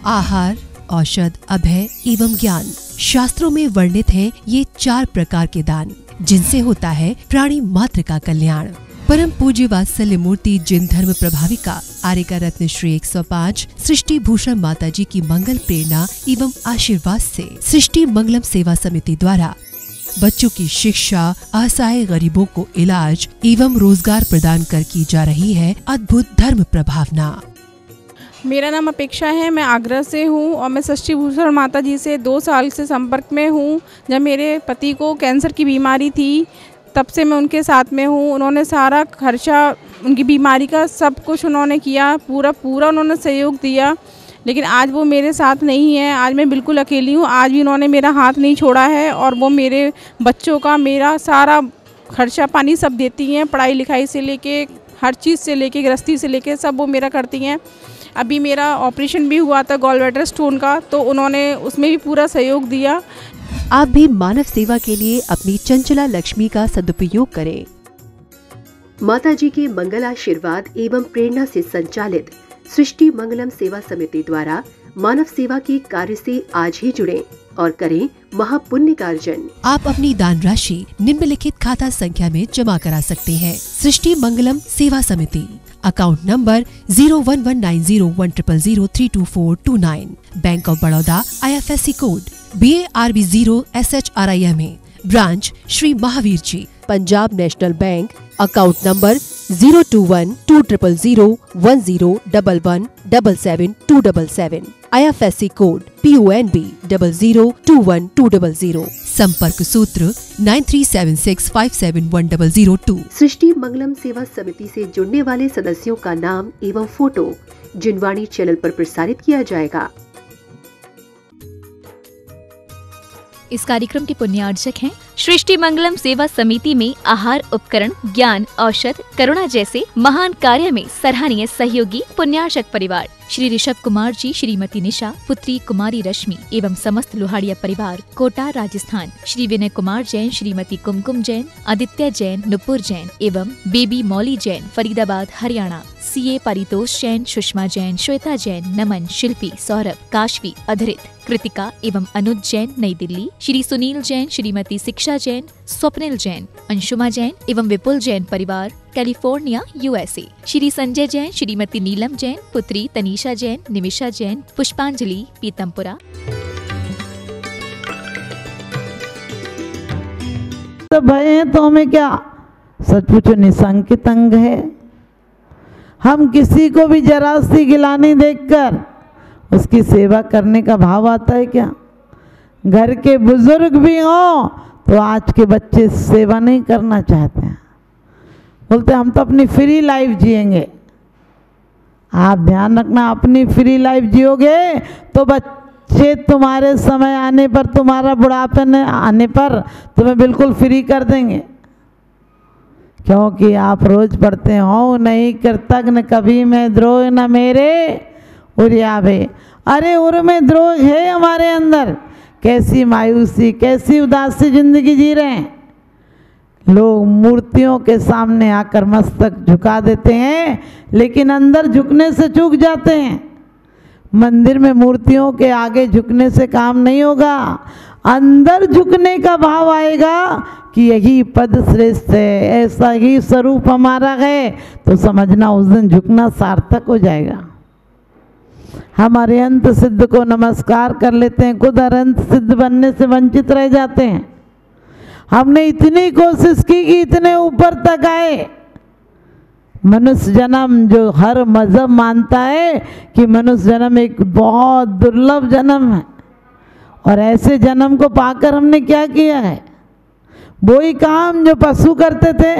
आहार, औषध, अभय एवं ज्ञान। शास्त्रों में वर्णित हैं ये 4 प्रकार के दान, जिनसे होता है प्राणी मात्र का कल्याण। परम पूज्य वात्सल्य मूर्ति जिन धर्म प्रभाविका आर्यका रत्न श्री 105 सृष्टि भूषण माता जी की मंगल प्रेरणा एवं आशीर्वाद से सृष्टि मंगलम सेवा समिति द्वारा बच्चों की शिक्षा, असहाय गरीबों को इलाज एवं रोजगार प्रदान कर की जा रही है अद्भुत धर्म प्रभावना। मेरा नाम अपेक्षा है, मैं आगरा से हूँ और मैं सृष्टि भूषण माता जी से 2 साल से संपर्क में हूँ। जब मेरे पति को कैंसर की बीमारी थी तब से मैं उनके साथ में हूँ। उन्होंने सारा खर्चा उनकी बीमारी का सब कुछ उन्होंने किया, पूरा उन्होंने सहयोग दिया। लेकिन आज वो मेरे साथ नहीं है, आज मैं बिल्कुल अकेली हूँ। आज भी उन्होंने मेरा हाथ नहीं छोड़ा है और वो मेरे बच्चों का मेरा सारा खर्चा पानी सब देती हैं, पढ़ाई लिखाई से लेके हर चीज़ से लेके गृहस्थी से लेके सब वो मेरा करती हैं। अभी मेरा ऑपरेशन भी हुआ था गॉलब्लैडर स्टोन का, तो उन्होंने उसमें भी पूरा सहयोग दिया। आप भी मानव सेवा के लिए अपनी चंचला लक्ष्मी का सदुपयोग करें। माता जी के मंगल आशीर्वाद एवं प्रेरणा से संचालित सृष्टि मंगलम सेवा समिति द्वारा मानव सेवा के कार्य से आज ही जुड़ें और करें महापुण्य का अर्जन। आप अपनी दान राशि निम्नलिखित खाता संख्या में जमा करा सकते हैं। सृष्टि Mangalam Seva Samiti, account number 01190100032429, Bank of Baroda, IFSC code BARB 0 SHRIMA, branch Shri Mahavir ji, Punjab national bank, account number 021200101177 IFSC code PONB 0021200, संपर्क सूत्र 9376571002। सृष्टि मंगलम सेवा समिति से जुड़ने वाले सदस्यों का नाम एवं फोटो जिनवाणी चैनल पर प्रसारित किया जाएगा। इस कार्यक्रम के पुण्यार्जक हैं सृष्टि मंगलम सेवा समिति में आहार उपकरण, ज्ञान, औषध, करुणा जैसे महान कार्य में सराहनीय सहयोगी पुण्यार्जक परिवार श्री ऋषभ कुमार जी, श्रीमती निशा, पुत्री कुमारी रश्मि एवं समस्त लोहाड़िया परिवार, कोटा राजस्थान, श्री विनय कुमार जैन, श्रीमती कुमकुम जैन, आदित्य जैन, नुपुर जैन एवं बेबी मौली जैन, फरीदाबाद हरियाणा, CA परितोष जैन, सुषमा जैन, श्वेता जैन, नमन, शिल्पी, सौरभ, काशवी, अधरित, कृतिका एवं अनुज जैन, नई दिल्ली, श्री सुनील जैन, श्रीमती शिक्षा जैन, स्वप्निल जैन, अंशुमा जैन एवं विपुल जैन परिवार, कैलिफोर्निया, USA, श्री संजय जैन, श्रीमती नीलम जैन, पुत्री तनीषा जैन, निमिषा जैन, पुष्पांजलि, पीतमपुरा। तो भय तो हमें क्या, सचमुच निसंकित अंग है। हम किसी को भी जरा सी गिलानी देखकर उसकी सेवा करने का भाव आता है क्या? घर के बुजुर्ग भी हों तो आज के बच्चे सेवा नहीं करना चाहते हैं, बोलते हम तो अपनी फ्री लाइफ जिएंगे। आप ध्यान रखना, अपनी फ्री लाइफ जियोगे तो बच्चे तुम्हारे समय आने पर, तुम्हारा बुढ़ापे आने पर तुम्हें बिल्कुल फ्री कर देंगे, क्योंकि आप रोज पढ़ते हो, नहीं कृतज्ञ कभी मैं द्रोह न मेरे उरियावे। अरे उर में द्रोह है हमारे अंदर। कैसी मायूसी, कैसी उदासी जिंदगी जी रहे हैं लोग। मूर्तियों के सामने आकर मस्तक झुका देते हैं, लेकिन अंदर झुकने से चूक जाते हैं। मंदिर में मूर्तियों के आगे झुकने से काम नहीं होगा, अंदर झुकने का भाव आएगा कि यही पद श्रेष्ठ है, ऐसा ही स्वरूप हमारा है, तो समझना उस दिन झुकना सार्थक हो जाएगा। हम अरिहंत सिद्ध को नमस्कार कर लेते हैं, खुद अरिहंत सिद्ध बनने से वंचित रह जाते हैं। हमने इतनी कोशिश की कि इतने ऊपर तक आए। मनुष्य जन्म जो हर मजहब मानता है कि मनुष्य जन्म एक बहुत दुर्लभ जन्म है, और ऐसे जन्म को पाकर हमने क्या किया है? वही काम जो पशु करते थे।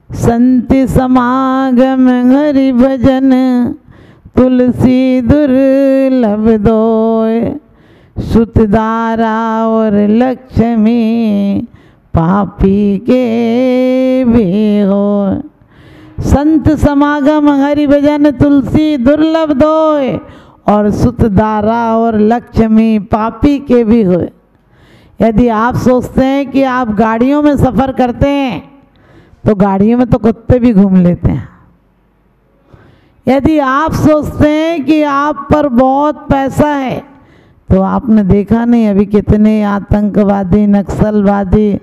संति समागम हरि भजन तुलसी दुर्लभ दोय, सुतदारा और लक्ष्मी पापी के भी हो। संत समागम हरि भजन तुलसी दुर्लभ दोय, और सुतदारा और लक्ष्मी पापी के भी हो। यदि आप सोचते हैं कि आप गाड़ियों में सफ़र करते हैं तो गाड़ियों में तो कुत्ते भी घूम लेते हैं। यदि आप सोचते हैं कि आप पर बहुत पैसा है, तो आपने देखा नहीं अभी कितने आतंकवादी, नक्सलवादी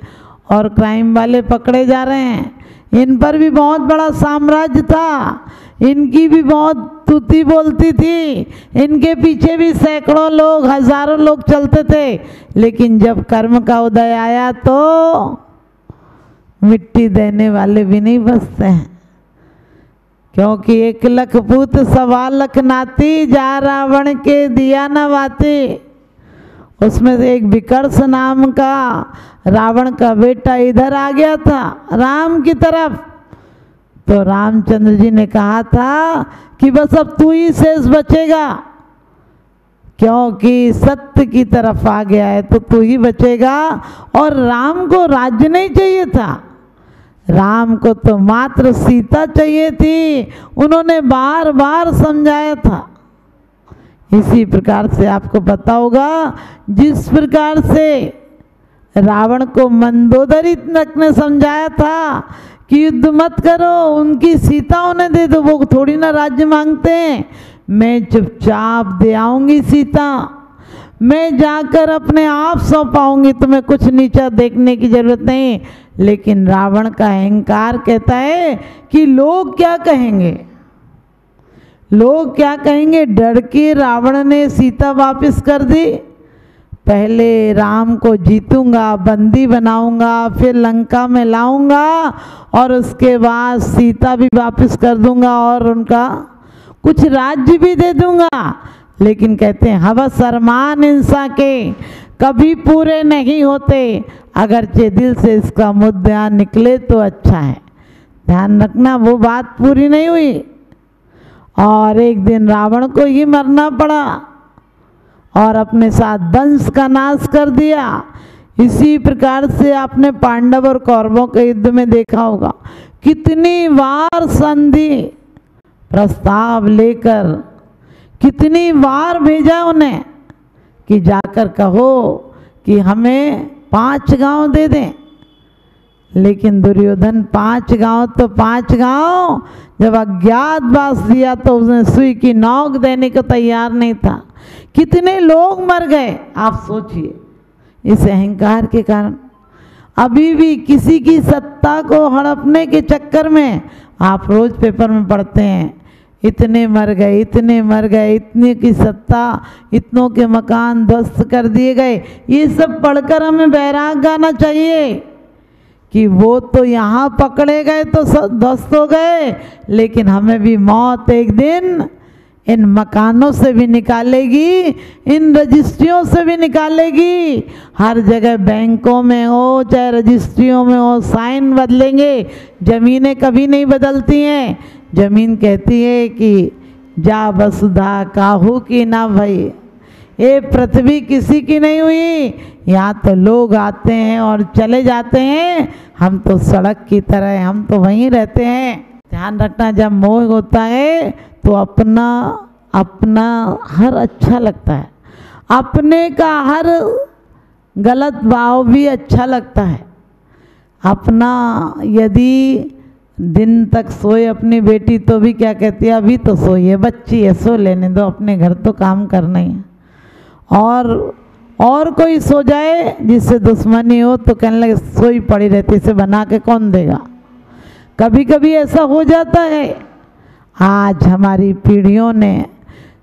और क्राइम वाले पकड़े जा रहे हैं। इन पर भी बहुत बड़ा साम्राज्य था, इनकी भी बहुत तुति बोलती थी, इनके पीछे भी सैकड़ों लोग, हजारों लोग चलते थे। लेकिन जब कर्म का उदय आया तो मिट्टी देने वाले भी नहीं बचते हैं, क्योंकि 1 लख पूत 1.25 लाख नाती, जा रावण के दिया न बाती। उसमें से एक विकर्ष नाम का रावण का बेटा इधर आ गया था राम की तरफ। तो रामचंद्र जी ने कहा था कि बस अब तू ही शेष बचेगा, क्योंकि सत्य की तरफ आ गया है तो तू ही बचेगा। और राम को राज्य नहीं चाहिए था, राम को तो मात्र सीता चाहिए थी। उन्होंने बार बार समझाया था। इसी प्रकार से आपको पता होगा, जिस प्रकार से रावण को मंदोदरी नक ने समझाया था कि युद्ध मत करो, उनकी सीता उन्हें दे दो, वो थोड़ी ना राज्य मांगते हैं। मैं चुपचाप दे आऊँगी सीता, मैं जाकर अपने आप सौंपाऊँगी, तुम्हें कुछ नीचा देखने की जरूरत नहीं। लेकिन रावण का अहंकार कहता है कि लोग क्या कहेंगे, लोग क्या कहेंगे। डर के रावण ने सीता वापस कर दी। पहले राम को जीतूंगा, बंदी बनाऊंगा, फिर लंका में लाऊंगा और उसके बाद सीता भी वापस कर दूंगा और उनका कुछ राज्य भी दे दूंगा। लेकिन कहते हैं हवस अरमान इंसान के कभी पूरे नहीं होते, अगरचे दिल से इसका मुद्दा निकले तो अच्छा है। ध्यान रखना, वो बात पूरी नहीं हुई और एक दिन रावण को ही मरना पड़ा और अपने साथ वंश का नाश कर दिया। इसी प्रकार से आपने पांडव और कौरवों के युद्ध में देखा होगा, कितनी बार संधि प्रस्ताव लेकर कितनी बार भेजा उन्हें कि जाकर कहो कि हमें 5 गांव दे दें। लेकिन दुर्योधन 5 गांव तो 5 गांव, जब अज्ञातवास दिया तो उसने सुई की नोक देने को तैयार नहीं था। कितने लोग मर गए आप सोचिए इस अहंकार के कारण। अभी भी किसी की सत्ता को हड़पने के चक्कर में आप रोज पेपर में पढ़ते हैं, इतने मर गए, इतने मर गए, इतने की सत्ता, इतनों के मकान ध्वस्त कर दिए गए। ये सब पढ़कर हमें बैराग आना चाहिए कि वो तो यहाँ पकड़े गए तो ध्वस्त हो गए, लेकिन हमें भी मौत एक दिन इन मकानों से भी निकालेगी, इन रजिस्ट्रियों से भी निकालेगी। हर जगह बैंकों में हो चाहे रजिस्ट्रियों में हो साइन बदलेंगे, ज़मीनें कभी नहीं बदलती हैं। ज़मीन कहती है कि जा वसुधा काहू की ना भई, ये पृथ्वी किसी की नहीं हुई। यहाँ तो लोग आते हैं और चले जाते हैं, हम तो सड़क की तरह हैं, हम तो वहीं रहते हैं। ध्यान रखना, जब मोह होता है तो अपना अपना हर अच्छा लगता है, अपने का हर गलत भाव भी अच्छा लगता है। अपना यदि दिन तक सोए अपनी बेटी तो भी क्या कहती है, अभी तो सोइए, बच्ची है, सो लेने दो, अपने घर तो काम करना ही है। और कोई सो जाए जिससे दुश्मनी हो तो कहने लगे सोई पड़ी रहती, इसे बना के कौन देगा। कभी कभी ऐसा हो जाता है। आज हमारी पीढ़ियों ने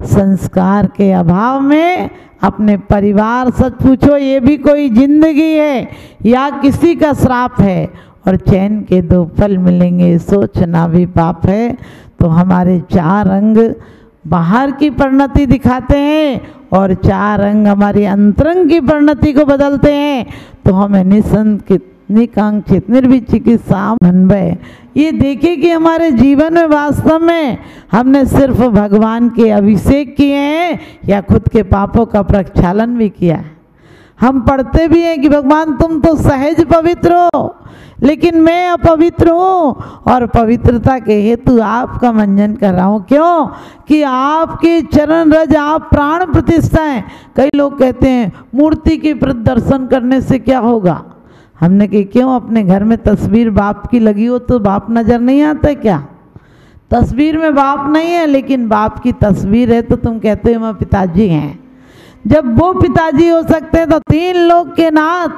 संस्कार के अभाव में अपने परिवार, सच पूछो ये भी कोई जिंदगी है या किसी का श्राप है, और चैन के 2 पल मिलेंगे सोचना भी पाप है। तो हमारे 4 अंग बाहर की परिणति दिखाते हैं और 4 अंग हमारी अंतरंग की परिणति को बदलते हैं। तो हमें निकांक्षित निर्विचिकित्सा मनभय ये देखे कि हमारे जीवन में वास्तव में हमने सिर्फ भगवान के अभिषेक किए हैं या खुद के पापों का प्रक्षालन भी किया है। हम पढ़ते भी हैं कि भगवान तुम तो सहज पवित्र हो, लेकिन मैं अपवित्र हूँ और पवित्रता के हेतु आपका मंजन कर रहा हूँ। क्यों कि आपके चरण रज आप प्राण प्रतिष्ठा हैं। कई लोग कहते हैं मूर्ति के प्रति दर्शन करने से क्या होगा। हमने कहा क्यों, अपने घर में तस्वीर बाप की लगी हो तो बाप नजर नहीं आता क्या। तस्वीर में बाप नहीं है, लेकिन बाप की तस्वीर है, तो तुम कहते हो मैं पिताजी हैं। जब वो पिताजी हो सकते हैं तो 3 लोक के नाथ,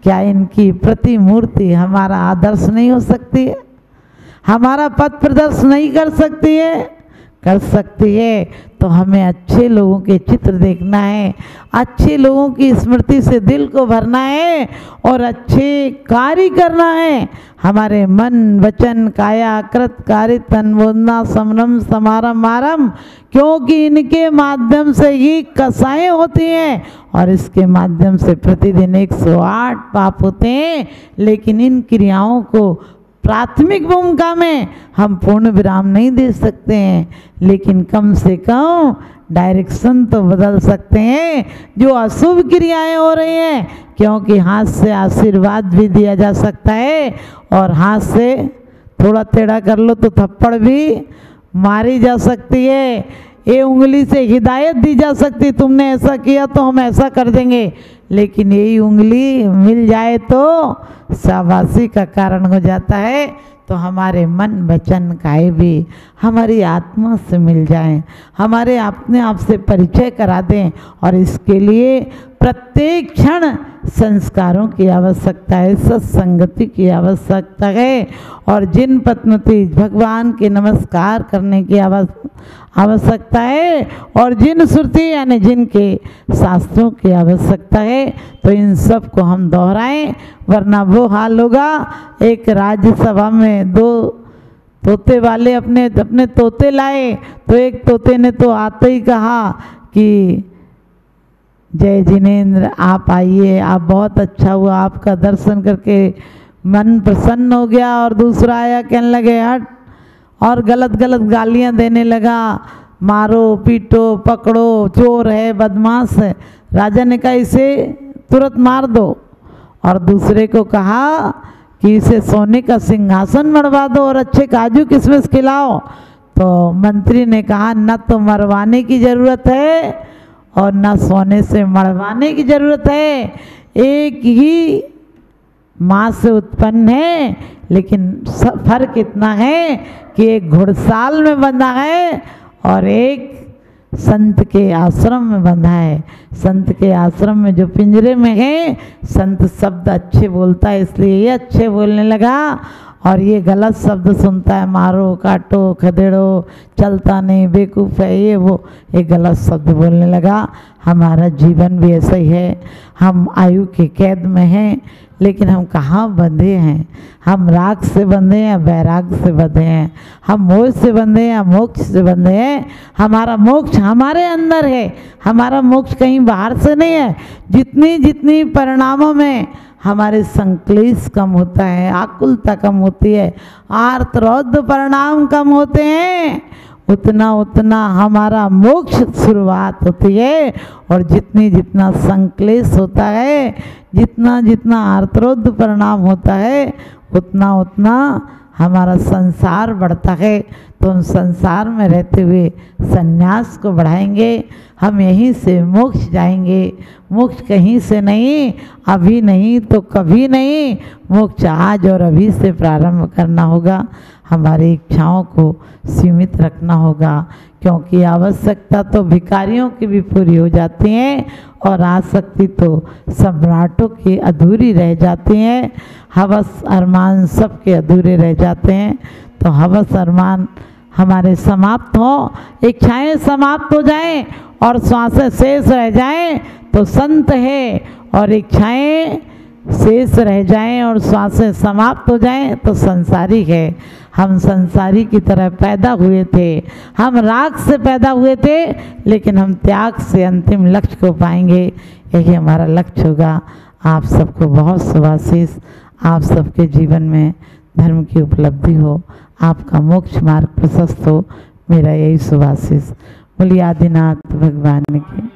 क्या इनकी प्रतिमूर्ति हमारा आदर्श नहीं हो सकती है? हमारा पथ प्रदर्शन नहीं कर सकती है? कर सकती है। तो हमें अच्छे लोगों के चित्र देखना है, अच्छे लोगों की स्मृति से दिल को भरना है और अच्छे कार्य करना है। हमारे मन वचन काया कृत कार्य तन बोधना समरम समारम मारम, क्योंकि इनके माध्यम से ही कसाएं होती हैं और इसके माध्यम से प्रतिदिन 108 पाप होते हैं। लेकिन इन क्रियाओं को प्राथमिक भूमिका में हम पूर्ण विराम नहीं दे सकते हैं, लेकिन कम से कम डायरेक्शन तो बदल सकते हैं। जो अशुभ क्रियाएं हो रही हैं, क्योंकि हाथ से आशीर्वाद भी दिया जा सकता है और हाथ से थोड़ा टेढ़ा कर लो तो थप्पड़ भी मारी जा सकती है। ये उंगली से हिदायत दी जा सकती, तुमने ऐसा किया तो हम ऐसा कर देंगे, लेकिन यही उंगली मिल जाए तो शाबाशी का कारण हो जाता है। तो हमारे मन वचन काये भी हमारी आत्मा से मिल जाएं, हमारे अपने आप से परिचय करा दें। और इसके लिए प्रत्येक क्षण संस्कारों की आवश्यकता है, सत्संगति की आवश्यकता है। और जिन पत्नती भगवान के नमस्कार करने की आवश्यकता है और जिन श्रुति यानी जिनके शास्त्रों की आवश्यकता है, तो इन सब को हम दोहराएं, वरना वो हाल होगा। एक राज्यसभा में 2 तोते वाले अपने तोते लाए, तो एक तोते ने तो आते ही कहा कि जय जिनेंद्र आप आइए, आप बहुत अच्छा हुआ, आपका दर्शन करके मन प्रसन्न हो गया। और दूसरा आया, कहने लगे हट, और गलत गलत गालियां देने लगा, मारो पीटो पकड़ो, चोर है बदमाश है। राजा ने कहा इसे तुरंत मार दो। और दूसरे को कहा कि इसे सोने का सिंहासन मरवा दो और अच्छे काजू किशमिश खिलाओ। तो मंत्री ने कहा न तो मरवाने की ज़रूरत है और न सोने से मरवाने की ज़रूरत है, एक ही माँ से उत्पन्न है, लेकिन फर्क इतना है कि एक घुड़साल में बंधा है और एक संत के आश्रम में बंधा है। संत के आश्रम में जो पिंजरे में है, संत शब्द अच्छे बोलता है इसलिए ये अच्छे बोलने लगा, और ये गलत शब्द सुनता है, मारो काटो खदेड़ो, चलता नहीं, बेवकूफ़ है, ये वो, ये गलत शब्द बोलने लगा। हमारा जीवन भी ऐसा ही है, हम आयु के कैद में हैं, लेकिन हम कहाँ बंधे हैं? हम राग से बंधे हैं, वैराग से बंधे हैं, हम मोह से बंधे हैं, मोक्ष से बंधे हैं। हमारा मोक्ष हमारे अंदर है, हमारा मोक्ष कहीं बाहर से नहीं है। जितनी जितनी परिणामों में हमारे संक्लेश कम होता है, आकुलता कम होती है, आर्तरौद्र परिणाम कम होते हैं, उतना उतना हमारा मोक्ष शुरुआत होती है। और जितना संक्लेश होता है, जितना आर्तरौद्र परिणाम होता है, उतना उतना हमारा संसार बढ़ता है। तो हम संसार में रहते हुए संन्यास को बढ़ाएंगे, हम यहीं से मोक्ष जाएंगे। मोक्ष कहीं से नहीं, अभी नहीं तो कभी नहीं, मोक्ष आज और अभी से प्रारंभ करना होगा। हमारी इच्छाओं को सीमित रखना होगा, क्योंकि आवश्यकता तो भिखारियों की भी पूरी हो जाती है और आसक्ति तो सम्राटों की अधूरी रह जाती हैं। हवस अरमान सबके अधूरे रह जाते हैं। तो हवस अरमान हमारे समाप्त हो, इच्छाएं समाप्त हो जाएं और श्वासें शेष रह जाएं तो संत है, और इच्छाएं शेष रह जाएं और श्वासें समाप्त हो जाएं तो संसारी है। हम संसारी की तरह पैदा हुए थे, हम राग से पैदा हुए थे, लेकिन हम त्याग से अंतिम लक्ष्य को पाएंगे। यही हमारा लक्ष्य होगा। आप सबको बहुत शुभाशीष, आप सबके जीवन में धर्म की उपलब्धि हो, आपका मोक्ष मार्ग प्रशस्त हो, मेरा यही शुभाशीष। बोलिए आदिनाथ भगवान की।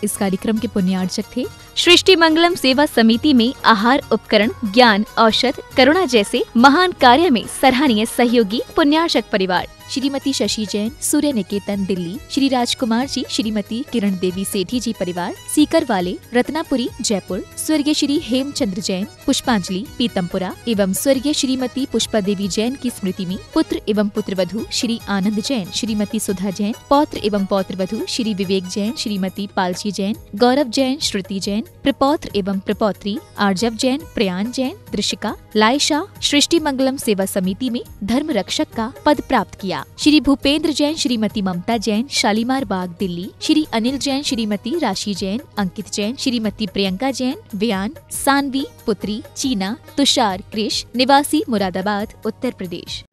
इस कार्यक्रम के पुण्यार्चक थे सृष्टि मंगलम सेवा समिति में आहार उपकरण, ज्ञान, औषध, करुणा जैसे महान कार्य में सराहनीय सहयोगी पुण्यार्चक परिवार। श्रीमती शशि जैन, सूर्य निकेतन दिल्ली, श्री राजकुमार जी, श्रीमती किरण देवी सेठी जी परिवार, सीकर वाले, रत्नापुरी जयपुर, स्वर्गीय श्री हेमचंद्र जैन, पुष्पांजलि पीतमपुरा एवं स्वर्गीय श्रीमती पुष्पा देवी जैन की स्मृति में पुत्र एवं पुत्रवधू श्री आनंद जैन, श्रीमती सुधा जैन, पौत्र एवं पौत्रवधू श्री विवेक जैन, श्रीमती पालची जैन, गौरव जैन, श्रुति जैन, प्रपौत्र एवं प्रपौत्री आर्जव जैन, प्रयान जैन, दृशिका, लायशा सृष्टि मंगलम सेवा समिति में धर्म रक्षक का पद प्राप्त किया। श्री भूपेंद्र जैन, श्रीमती ममता जैन, शालीमार बाग दिल्ली, श्री अनिल जैन, श्रीमती राशि जैन, अंकित जैन, श्रीमती प्रियंका जैन, व्यान, सानवी पुत्री, चीना, तुषार कृष, निवासी मुरादाबाद उत्तर प्रदेश।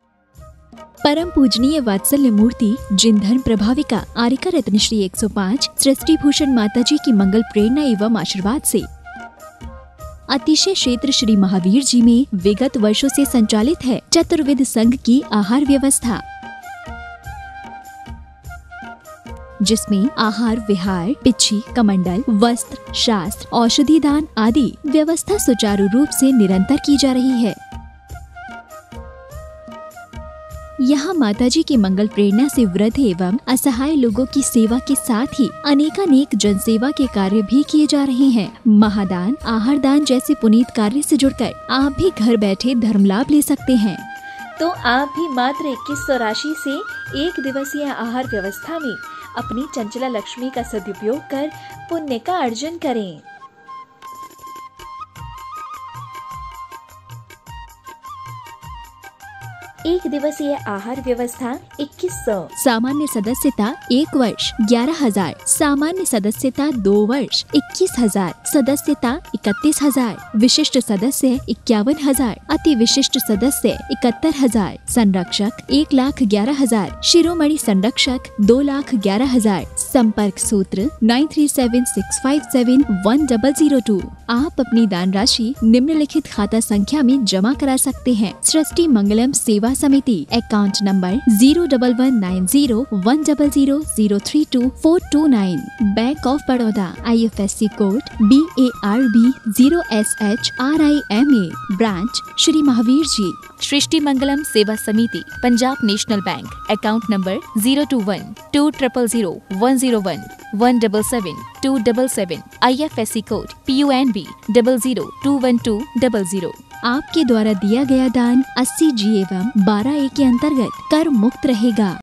परम पूजनीय वात्सल्य मूर्ति जिन धर्म प्रभाविका आरिका रत्न श्री 105 सृष्टि भूषण माता जी की मंगल प्रेरणा एवं आशीर्वाद से अतिशय क्षेत्र श्री महावीर जी में विगत वर्षों से संचालित है चतुर्विध संघ की आहार व्यवस्था, जिसमें आहार विहार, पिच्छी, कमंडल, वस्त्र, शास्त्र, औषधि दान आदि व्यवस्था सुचारू रूप से निरंतर की जा रही है। यहाँ माताजी की मंगल प्रेरणा से वृद्ध एवं असहाय लोगों की सेवा के साथ ही अनेकानेक जनसेवा के कार्य भी किए जा रहे हैं। महादान, आहार दान जैसे पुनीत कार्य से जुड़कर आप भी घर बैठे धर्म लाभ ले सकते हैं। तो आप भी मात्र 2100 राशि से 1 दिवसीय आहार व्यवस्था में अपनी चंचला लक्ष्मी का सदुपयोग कर पुण्य का अर्जन करें। एक दिवसीय आहार व्यवस्था 2100। सामान्य सदस्यता 1 वर्ष 11,000, सामान्य सदस्यता 2 वर्ष 21,000, सदस्यता 31,000, विशिष्ट सदस्य 51,000, अति विशिष्ट सदस्य 71,000, संरक्षक 1,11,000, शिरोमणि संरक्षक 2,11,000। संपर्क सूत्र 9376571002। आप अपनी दान राशि निम्नलिखित खाता संख्या में जमा करा सकते हैं। सृष्टि Mangalam Seva Samiti, account number 011901000032429, bank of Baroda, IFSC code BARB 0SHRIMA, branch Shri Mahavir ji. Srishti Mangalam Seva Samiti, Punjab national bank, account number 021-2001-101-177-277, IFSC code PUNB 0021200। आपके द्वारा दिया गया दान 80G एवं 12A के अंतर्गत कर मुक्त रहेगा।